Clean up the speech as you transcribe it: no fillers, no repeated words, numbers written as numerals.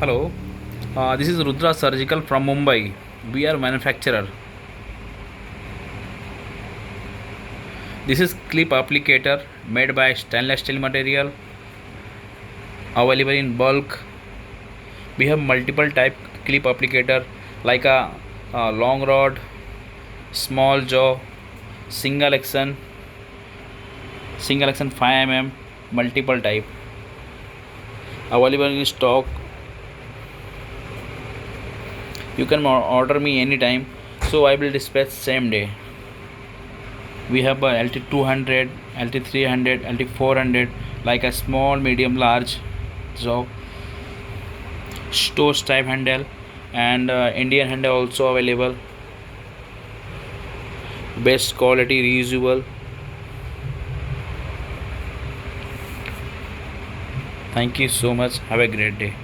Hello, this is Rudra Surgical from Mumbai. We are manufacturer. This is clip applicator made by stainless steel material, available in bulk. We have multiple type clip applicator like a long rod, small jaw, single action, 5 mm, multiple type available in stock. You can order me anytime, so I will dispatch same day. We have a LT200, LT300, LT400, like a small, medium, large job, store type handle, and Indian handle also available. Best quality, reusable. Thank you so much. Have a great day.